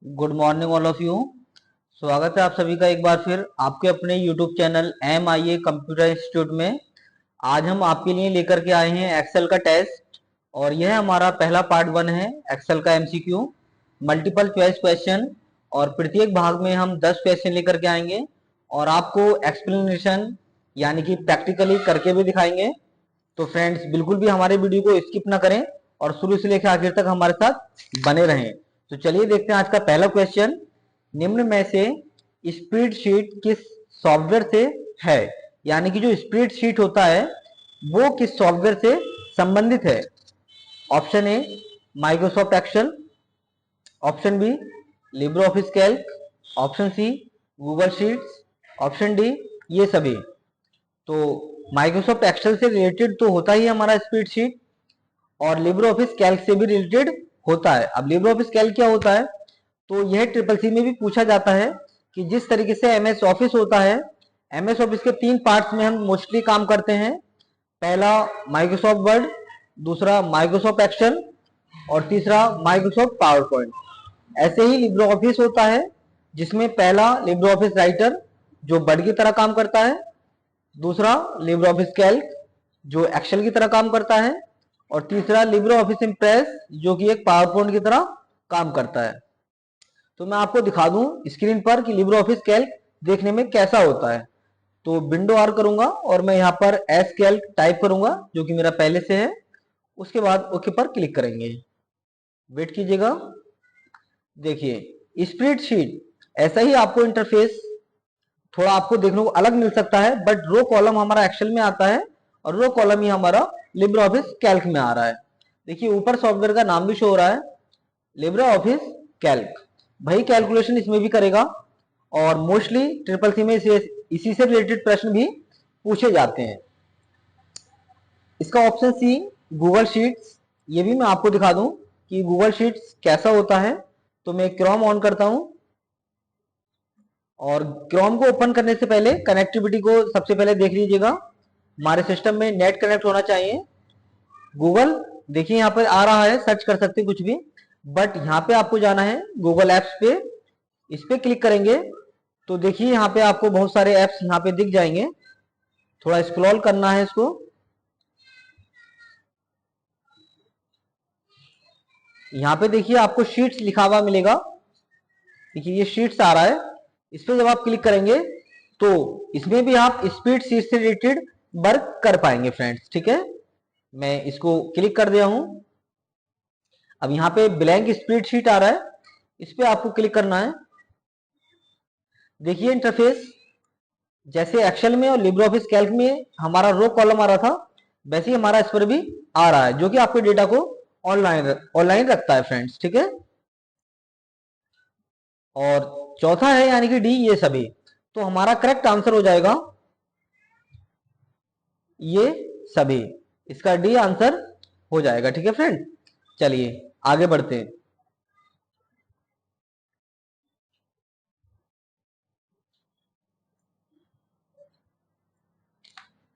Good morning all of you. स्वागत है आप सभी का एक बार फिर आपके अपने YouTube channel MIA computer institute में। आज हम आपके लिए लेकर के आए हैं एक्सेल का टेस्ट और यह हमारा पहला पार्ट 1 है एक्सेल का MCQ मल्टीपल चॉइस क्वेश्चन। और प्रत्येक भाग में हम 10 क्वेश्चन लेकर के आएंगे और आपको एक्सप्लेनेशन यानी कि प्रैक्टिकली करके भी दिखाएंगे। तो फ्रेंड्स बिल्कुल भी हमारे वीडियो को स्किप ना करें और शुरू से लेकर आखिर तक हमारे साथ बने रहें। तो चलिए देखते हैं आज का पहला क्वेश्चन। निम्न में से स्प्रेडशीट किस सॉफ्टवेयर से है, यानी कि जो स्प्रेडशीट होता है वो किस सॉफ्टवेयर से संबंधित है। Option A Microsoft Excel, option B Libre Office Calc, option C Google Sheets, option D ये सभी। तो माइक्रोसॉफ्ट एक्सेल से रिलेटेड तो होता ही हमारा स्प्रेडशीट और लिब्रे ऑफिस कैल्क से भी रिलेटेड होता है। अब लिब्रे ऑफिस कैल्क क्या होता है, तो यह ट्रिपल सी में भी पूछा जाता है कि जिस तरीके से MS ऑफिस होता है, MS ऑफिस के 3 पार्ट्स में हम मोस्टली काम करते हैं। पहला माइक्रोसॉफ्ट वर्ड, दूसरा माइक्रोसॉफ्ट एक्सेल और तीसरा माइक्रोसॉफ्ट पावर पॉइंट। ऐसे ही लिब्रे ऑफिस होता है जिसमें पहला लिब्रे ऑफिस राइटर जो वर्ड की तरह काम करता है, दूसरा लिब्रे ऑफिस कैल्क जो एक्सेल की तरह काम करता है और तीसरा लिब्रे ऑफिस इम्प्रेस जो कि एक पावर पॉइंट की तरह काम करता है। तो मैं आपको दिखा दूं स्क्रीन पर कि लिब्रे ऑफिस कैल्क देखने में कैसा होता है। तो विंडो आर करूंगा और मैं यहाँ पर एस कैल्क टाइप करूंगा जो कि मेरा पहले से है। उसके बाद ओके पर क्लिक करेंगे। वेट कीजिएगा। देखिए स्प्रेडशीट ऐसा ही आपको इंटरफेस थोड़ा आपको देखने को अलग मिल सकता है, बट रो कॉलम हमारा एक्सेल में आता है और रो कॉलम ही हमारा लिब्रे ऑफिस कैल्क में आ रहा है। देखिए ऊपर सॉफ्टवेयर का नाम भी शो हो रहा है लिब्रे ऑफिस कैल्क। वही कैलकुलेशन इसमें भी करेगा और मोस्टली ट्रिपल सी में इसी से रिलेटेड प्रश्न भी पूछे जाते हैं। इसका ऑप्शन सी गूगल शीट्स, ये भी मैं आपको दिखा दूं कि गूगल शीट्स कैसा होता है। तो मैं क्रोम ऑन करता हूं और क्रोम को ओपन करने से पहले कनेक्टिविटी को सबसे पहले देख लीजिएगा। हमारे सिस्टम में नेट कनेक्ट होना चाहिए। गूगल देखिए यहाँ पर आ रहा है, सर्च कर सकते हैं कुछ भी, बट यहाँ पे आपको जाना है गूगल एप्स पे। इस पे क्लिक करेंगे तो देखिए यहाँ पे आपको बहुत सारे एप्स यहाँ पे दिख जाएंगे। थोड़ा स्क्रॉल करना है इसको। यहाँ पे देखिए आपको शीट्स लिखा हुआ मिलेगा। देखिए ये शीट्स आ रहा है। इस पे जब आप क्लिक करेंगे तो इसमें भी आप स्प्रेड शीट से रिलेटेड वर्क कर पाएंगे फ्रेंड्स। ठीक है, मैं इसको क्लिक कर दिया हूं। अब यहाँ पे ब्लैंक स्प्रेडशीट आ रहा है, इस पे आपको क्लिक करना है। देखिए इंटरफेस जैसे एक्सेल में और लिब्रे ऑफिस कैल्क में हमारा रो कॉलम आ रहा था, वैसे ही हमारा इस पर भी आ रहा है, जो कि आपके डेटा को ऑनलाइन ऑनलाइन रखता है फ्रेंड्स। ठीक है, और चौथा है यानी कि डी ये सभी। तो हमारा करेक्ट आंसर हो जाएगा ये सभी। इसका डी आंसर हो जाएगा। ठीक है फ्रेंड, चलिए आगे बढ़ते हैं।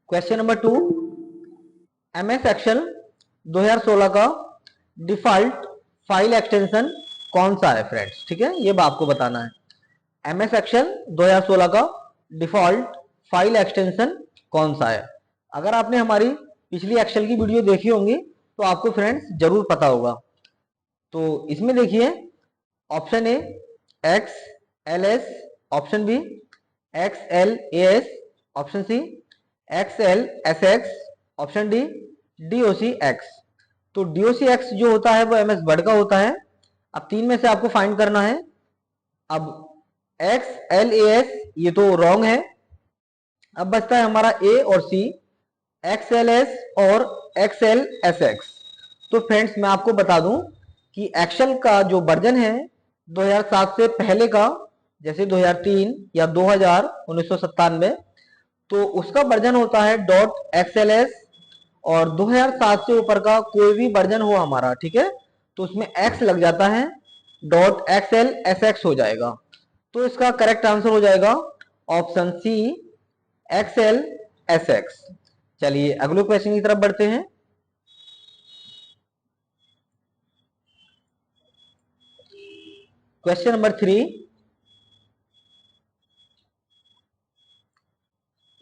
क्वेश्चन नंबर 2, MS एक्सेल 2016 का डिफॉल्ट फाइल एक्सटेंशन कौन सा है फ्रेंड्स। ठीक है, ये आपको बताना है। MS एक्सेल 2016 का डिफॉल्ट फाइल एक्सटेंशन कौन सा है। अगर आपने हमारी पिछली एक्सेल की वीडियो देखी होंगी तो आपको फ्रेंड्स जरूर पता होगा। तो इसमें देखिए option A XLS, option B XLAS, option C XLSX, option D DOCX। तो DOCX जो होता है वो MS वर्ड का होता है। अब तीन में से आपको फाइंड करना है। अब XLAS ये तो रॉन्ग है। अब बचता है हमारा ए और सी, XLS और XLSX। तो फ्रेंड्स मैं आपको बता दूं कि एक्सेल का जो वर्जन है 2007 से पहले का, जैसे 2003 या 2000 1997, तो उसका वर्जन होता है .XLS। और 2007 से ऊपर का कोई भी वर्जन हो हमारा, ठीक है, तो उसमें X लग जाता है, .XLSX हो जाएगा। तो इसका करेक्ट आंसर हो जाएगा ऑप्शन सी XLSX। चलिए अगले क्वेश्चन की तरफ बढ़ते हैं। क्वेश्चन नंबर 3,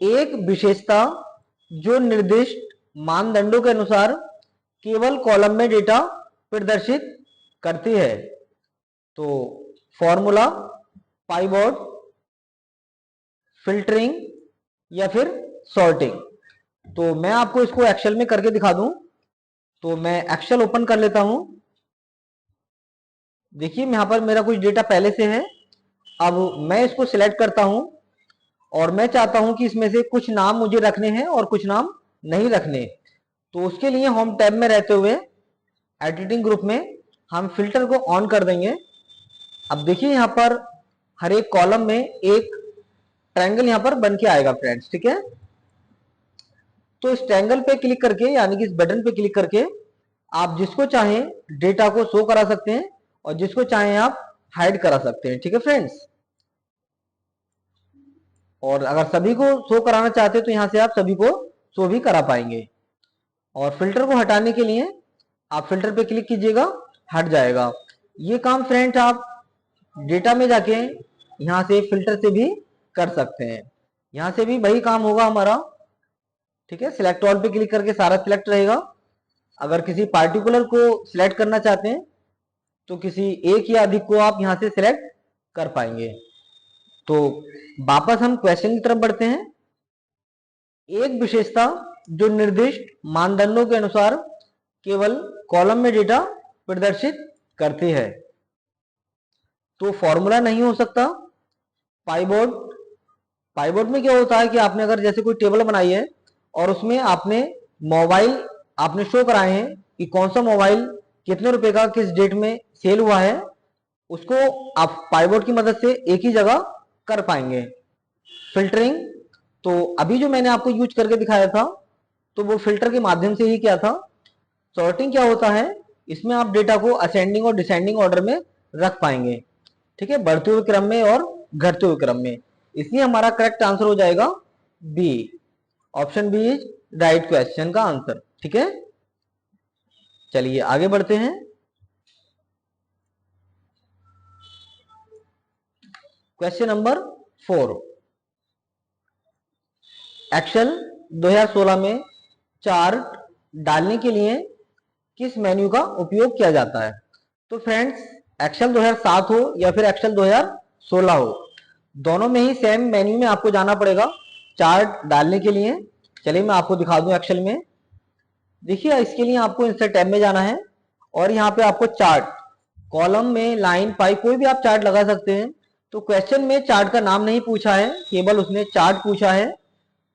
एक विशेषता जो निर्दिष्ट मानदंडों के अनुसार केवल कॉलम में डेटा प्रदर्शित करती है। तो फॉर्मूला, पाइवॉट, फिल्टरिंग या फिर सॉर्टिंग। तो मैं आपको इसको एक्सेल में करके दिखा दूं। तो मैं एक्सेल ओपन कर लेता हूं। देखिए यहां पर मेरा कुछ डेटा पहले से है। अब मैं इसको सिलेक्ट करता हूं और मैं चाहता हूं कि इसमें से कुछ नाम मुझे रखने हैं और कुछ नाम नहीं रखने। तो उसके लिए होम टैब में रहते हुए एडिटिंग ग्रुप में हम फिल्टर को ऑन कर देंगे। अब देखिए यहां पर हर एक कॉलम में एक ट्रायंगल यहां पर बन के आएगा फ्रेंड्स, ठीक है। तो इस ट्रायंगल पे क्लिक करके यानी कि इस बटन पे क्लिक करके आप जिसको चाहें डेटा को शो करा सकते हैं और जिसको चाहें आप हाइड करा सकते हैं, ठीक है फ्रेंड्स। और अगर सभी को शो कराना चाहते हैं तो यहां से आप सभी को शो भी करा पाएंगे। और फिल्टर को हटाने के लिए आप फिल्टर पे क्लिक कीजिएगा, हट जाएगा। ये काम फ्रेंड्स आप डेटा में जाके यहां से फिल्टर से भी कर सकते हैं। यहां से भी वही काम होगा हमारा, ठीक है। सिलेक्ट ऑल पे क्लिक करके सारा सिलेक्ट रहेगा। अगर किसी पार्टिकुलर को सिलेक्ट करना चाहते हैं तो किसी एक या अधिक को आप यहां से सिलेक्ट कर पाएंगे। तो वापस हम क्वेश्चन की तरफ बढ़ते हैं। एक विशेषता जो निर्दिष्ट मानदंडों के अनुसार केवल कॉलम में डेटा प्रदर्शित करती है। तो फॉर्मूला नहीं हो सकता, पाइवॉट। पाइवॉट में क्या होता है कि आपने अगर जैसे कोई टेबल बनाई है और उसमें आपने मोबाइल आपने शो कराए हैं कि कौन सा मोबाइल कितने रुपए का किस डेट में सेल हुआ है, उसको आप पाइवॉट की मदद से एक ही जगह कर पाएंगे। फिल्टरिंग, तो अभी जो मैंने आपको यूज करके दिखाया था तो वो फिल्टर के माध्यम से ही किया था। सॉर्टिंग क्या होता है, इसमें आप डेटा को असेंडिंग और डिसेंडिंग ऑर्डर में रख पाएंगे, ठीक है, बढ़ते हुए क्रम में और घटते हुए क्रम में। इसलिए हमारा करेक्ट आंसर हो जाएगा B. Option B is right question का आंसर, ठीक है। चलिए आगे बढ़ते हैं। क्वेश्चन नंबर 4, एक्सेल 2016 में चार्ट डालने के लिए किस मेन्यू का उपयोग किया जाता है। तो फ्रेंड्स एक्सेल 2007 हो या फिर एक्सेल 2016 हो, दोनों में ही सेम मेन्यू में आपको जाना पड़ेगा चार्ट डालने के लिए। चलिए मैं आपको दिखा दूं एक्सेल में। देखिए इसके लिए आपको इंसर्ट टैब में जाना है और यहाँ पे आपको चार्ट, कॉलम में लाइन पाई कोई भी आप चार्ट लगा सकते हैं। तो क्वेश्चन में चार्ट का नाम नहीं पूछा है, केवल उसने चार्ट पूछा है।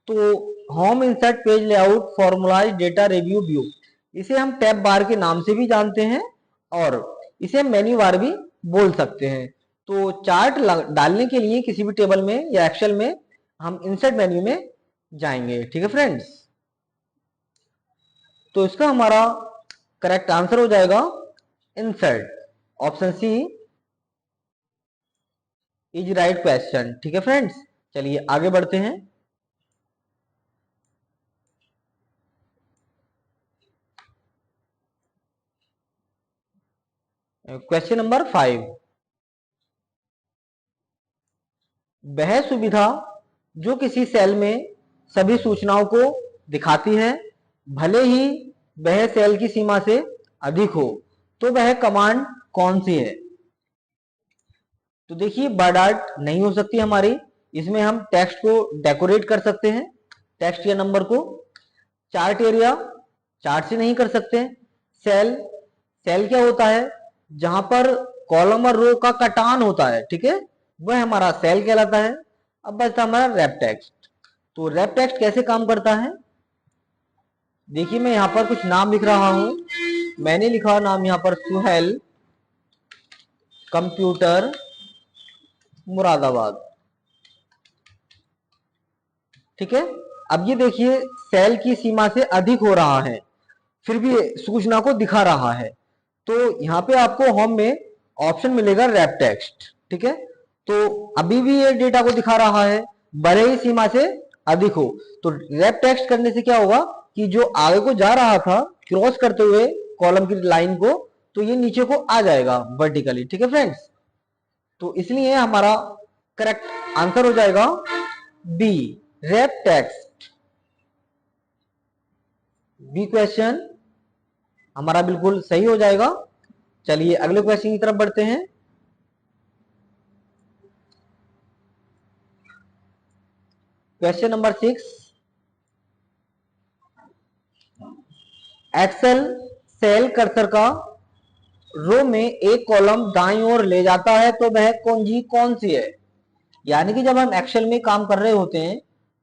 तो home insert page layout formalise data review view, इसे हम टैब बार के नाम से भी जानते हैं और इसे मेन्यू बार भी बोल सकते हैं। तो चार्ट डालने के लिए किसी भी टेबल में या एक्सेल में हम इंसर्ट मेन्यू में जाएंगे, ठीक है फ्रेंड्स। तो इसका हमारा करेक्ट आंसर हो जाएगा insert. Option C is right question, ठीक है फ्रेंड्स। चलिए आगे बढ़ते हैं। क्वेश्चन नंबर 5, वह सुविधा जो किसी सेल में सभी सूचनाओं को दिखाती है भले ही वह सेल की सीमा से अधिक हो, तो वह कमांड कौन सी है। तो देखिए वर्ड आर्ट नहीं हो सकती हमारी, इसमें हम टेक्स्ट को डेकोरेट कर सकते हैं, टेक्स्ट या नंबर को। चार्ट एरिया, चार्ट से नहीं कर सकते। सेल, सेल क्या होता है, जहां पर कॉलम और रो का कटान होता है, ठीक है, वह हमारा सेल कहलाता है। अब बचता हमारा रैप टेक्स्ट। तो रैप टेक्स्ट कैसे काम करता है, देखिए मैं यहां पर कुछ नाम लिख रहा हूं। मैंने लिखा नाम यहां पर सुहेल कंप्यूटर मुरादाबाद, ठीक है। अब ये देखिए सेल की सीमा से अधिक हो रहा है फिर भी सूचना को दिखा रहा है। तो यहाँ पे आपको होम में ऑप्शन मिलेगा रैप टेक्स्ट, ठीक है। तो अभी भी ये डेटा को दिखा रहा है भले ही सीमा से अधिक हो। तो रैप टेक्स्ट करने से क्या होगा कि जो आगे को जा रहा था क्रॉस करते हुए कॉलम की लाइन को, तो ये नीचे को आ जाएगा वर्टिकली, ठीक है फ्रेंड्स। तो इसलिए हमारा करेक्ट आंसर हो जाएगा B, wrap text. B question हमारा बिल्कुल सही हो जाएगा। चलिए अगले क्वेश्चन की तरफ बढ़ते हैं। Question number 6, Excel cell cursor का रो में एक कॉलम दाईं ओर ले जाता है तो वह कुंजी कौन सी है। यानी कि जब हम एक्सेल में काम कर रहे होते हैं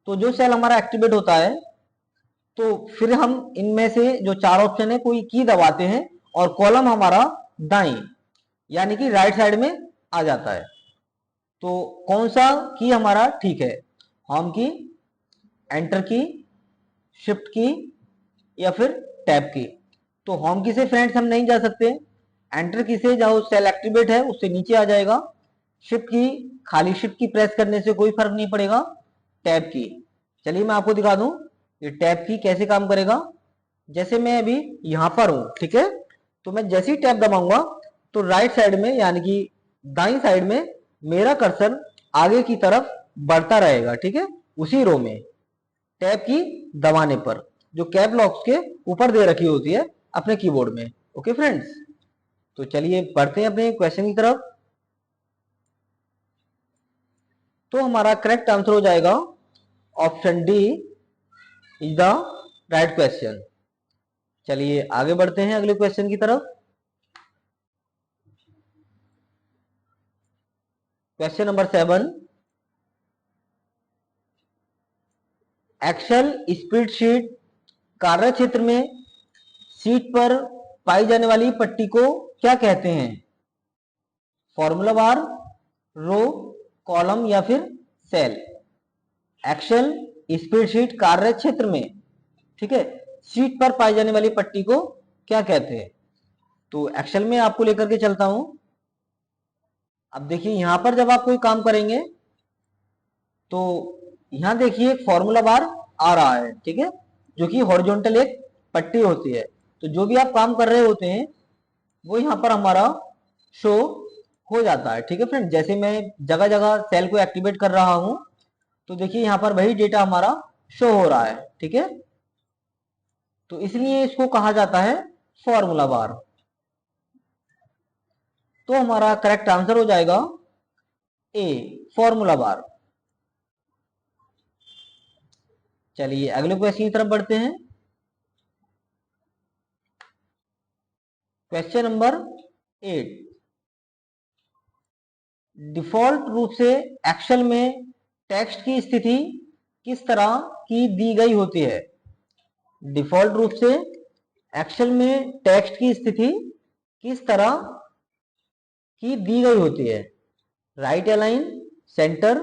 तो जो सेल हमारा एक्टिवेट होता है तो फिर हम इनमें से जो चार ऑप्शन है कोई की दबाते हैं और कॉलम हमारा दाईं यानी कि राइट साइड में आ जाता है। तो कौन सा की हमारा ठीक है, होम की, एंटर की, शिफ्ट की या फिर टैब की। तो होम की से फ्रेंड्स हम नहीं जा सकते, एंटर की से जो सेल एक्टिवेट है उससे नीचे आ जाएगा, शिफ्ट की खाली शिफ्ट की प्रेस करने से कोई फर्क नहीं पड़ेगा, टैब की। चलिए मैं आपको दिखा दूं ये टैब की कैसे काम करेगा। जैसे मैं अभी यहां पर हूं, ठीक है, तो मैं जैसे ही टैब दबाऊंगा तो राइट साइड में यानी कि दाईं साइड में मेरा कर्सर आगे की तरफ बढ़ता रहेगा, ठीक है, उसी रो में टैब की दबाने पर, जो कैप लॉक्स के ऊपर दे रखी होती है अपने कीबोर्ड में। ओके फ्रेंड्स, तो चलिए बढ़ते हैं अपने क्वेश्चन की तरफ। तो हमारा करेक्ट आंसर हो जाएगा option D is the right question. चलिए आगे बढ़ते हैं अगले क्वेश्चन की तरफ। क्वेश्चन नंबर 7, एक्सेल स्प्रेडशीट कार्य क्षेत्र में शीट पर पाई जाने वाली पट्टी को क्या कहते हैं। फॉर्मूला बार, रो, कॉलम या फिर सेल। एक्सेल स्प्रेडशीट कार्य क्षेत्र में, ठीक है, शीट पर पाई जाने वाली पट्टी को क्या कहते हैं। तो एक्सेल में आपको लेकर के चलता हूं। अब देखिए यहां पर जब आप कोई काम करेंगे तो यहां देखिए एक फॉर्मूला बार आ रहा है, ठीक है, जो कि हॉरिजॉन्टल एक पट्टी होती है। तो जो भी आप काम कर रहे होते हैं वो यहां पर हमारा शो हो जाता है, ठीक है फ्रेंड। जैसे मैं जगह जगह सेल को एक्टिवेट कर रहा हूं तो देखिए यहां पर वही डेटा हमारा शो हो रहा है, ठीक है। तो इसलिए इसको कहा जाता है फॉर्मूला बार। तो हमारा करेक्ट आंसर हो जाएगा ए, फॉर्मूला बार। चलिए अगले क्वेश्चन की तरफ बढ़ते हैं। क्वेश्चन नंबर 8, डिफॉल्ट रूप से एक्सेल में टेक्स्ट की स्थिति किस तरह की दी गई होती है। डिफॉल्ट रूप से एक्सेल में टेक्स्ट की स्थिति किस तरह की दी गई होती है। Right align, centre,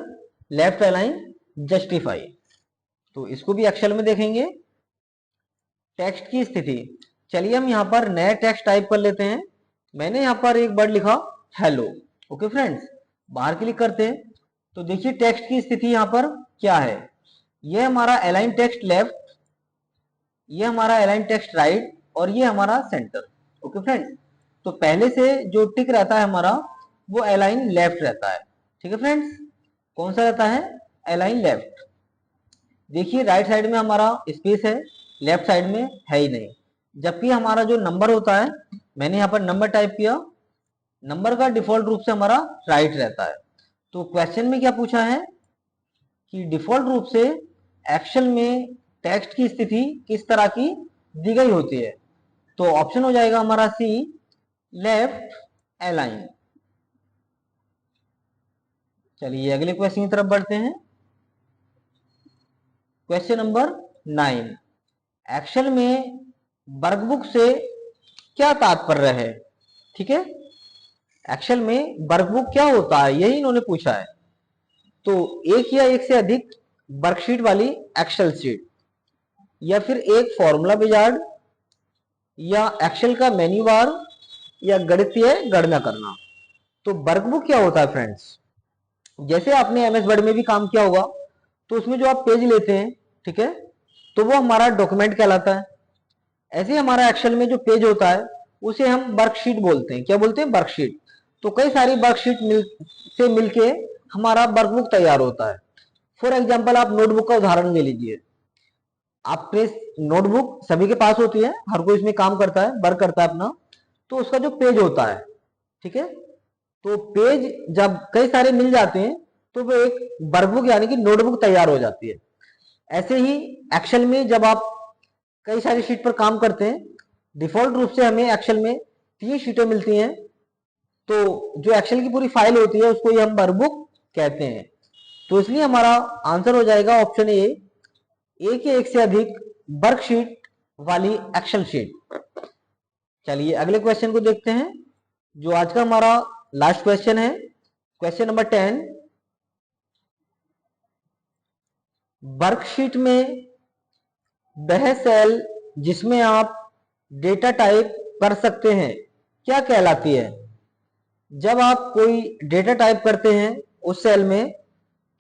left align, justify. तो इसको भी एक्सेल में देखेंगे। टेक्स्ट की स्थिति, चलिए हम यहां पर नया टेक्स्ट टाइप कर लेते हैं। मैंने यहां पर एक वर्ड लिखा हेलो। ओके फ्रेंड्स, बाहर क्लिक करते हैं तो देखिए टेक्स्ट की स्थिति यहां पर क्या है। ये हमारा अलाइन टेक्स्ट लेफ्ट, ये हमारा अलाइन टेक्स्ट राइट और ये हमारा सेंटर। ओके फ्रेंड्स, तो पहले से जो टिक रहता है हमारा वो अलाइन लेफ्ट रहता है, ठीक है फ्रेंड्स। कौन सा रहता है, अलाइन लेफ्ट। देखिए राइट साइड में हमारा स्पेस है, लेफ्ट साइड में है ही नहीं। जबकि हमारा जो नंबर होता है, मैंने यहाँ पर नंबर टाइप किया, नंबर का डिफॉल्ट रूप से हमारा राइट रहता है। तो क्वेश्चन में क्या पूछा है कि डिफॉल्ट रूप से एक्सेल में टेक्स्ट की स्थिति किस तरह की दी गई होती है। तो ऑप्शन हो जाएगा हमारा सी, लेफ्ट अलाइन। चलिए अगले क्वेश्चन की तरफ बढ़ते हैं। क्वेश्चन नंबर 9, एक्सेल में वर्कबुक से क्या तात्पर्य है। ठीक है, एक्सेल में वर्कबुक क्या होता है यही इन्होंने पूछा है। तो एक या एक से अधिक वर्कशीट वाली एक्सेल शीट, या फिर एक फॉर्मूला विजार्ड, या एक्सेल का मेन्यू बार, या गणितीय गणना करना। तो वर्कबुक क्या होता है फ्रेंड्स, जैसे आपने एमएस वर्ड में भी काम किया होगा तो उसमें जो आप पेज लेते हैं, ठीक है, तो वो हमारा डॉक्यूमेंट कहलाता है। ऐसे हमारा एक्सेल में जो पेज होता है उसे हम वर्कशीट बोलते हैं। क्या बोलते हैं, वर्कशीट। तो कई सारी वर्कशीट से मिलके हमारा वर्कबुक तैयार होता है। फॉर एग्जाम्पल आप नोटबुक का उदाहरण ले लीजिए। आपने नोटबुक सभी के पास होती है, हर कोई इसमें काम करता है, वर्क करता है अपना। तो उसका जो पेज होता है, ठीक है, तो पेज जब कई सारे मिल जाते हैं तो वो एक वर्कबुक यानी कि नोटबुक तैयार हो जाती है। ऐसे ही एक्सेल में जब आप कई सारी शीट पर काम करते हैं, डिफॉल्ट रूप से हमें एक्सेल में 3 शीटें मिलती हैं। तो जो एक्सेल की पूरी फाइल होती है उसको ये हम वर्कबुक कहते हैं। तो इसलिए हमारा आंसर हो जाएगा ऑप्शन ए, एक या एक से अधिक वर्कशीट वाली एक्सेल शीट। चलिए अगले क्वेश्चन को देखते हैं, जो आज का हमारा लास्ट क्वेश्चन है। क्वेश्चन नंबर 10, वर्कशीट में वह सेल जिसमें आप डेटा टाइप कर सकते हैं क्या कहलाती है? जब आप कोई डेटा टाइप करते हैं उस सेल में,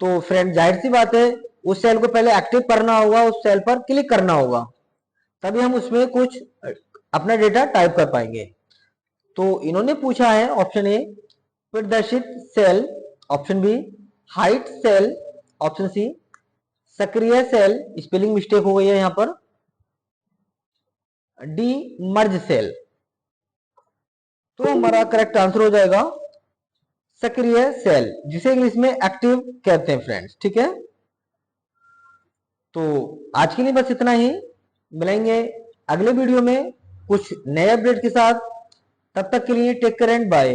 तो फ्रेंड जाहिर सी बात है उस सेल को पहले एक्टिव करना होगा, उस सेल पर क्लिक करना होगा, तभी हम उसमें कुछ अपना डेटा टाइप कर पाएंगे। तो इन्होंने पूछा है ऑप्शन ए प्रदर्शित cell, option B height cell, option C सक्रिय सेल, स्पेलिंग मिस्टेक हो गई है यहां पर, डी मर्ज सेल। तो हमारा करेक्ट आंसर हो जाएगा सक्रिय सेल, जिसे इंग्लिश में एक्टिव कहते हैं फ्रेंड्स, ठीक है। तो आज के लिए बस इतना ही, मिलेंगे अगले वीडियो में कुछ नए अपडेट के साथ। तब तक के लिए टेक केयर एंड बाय।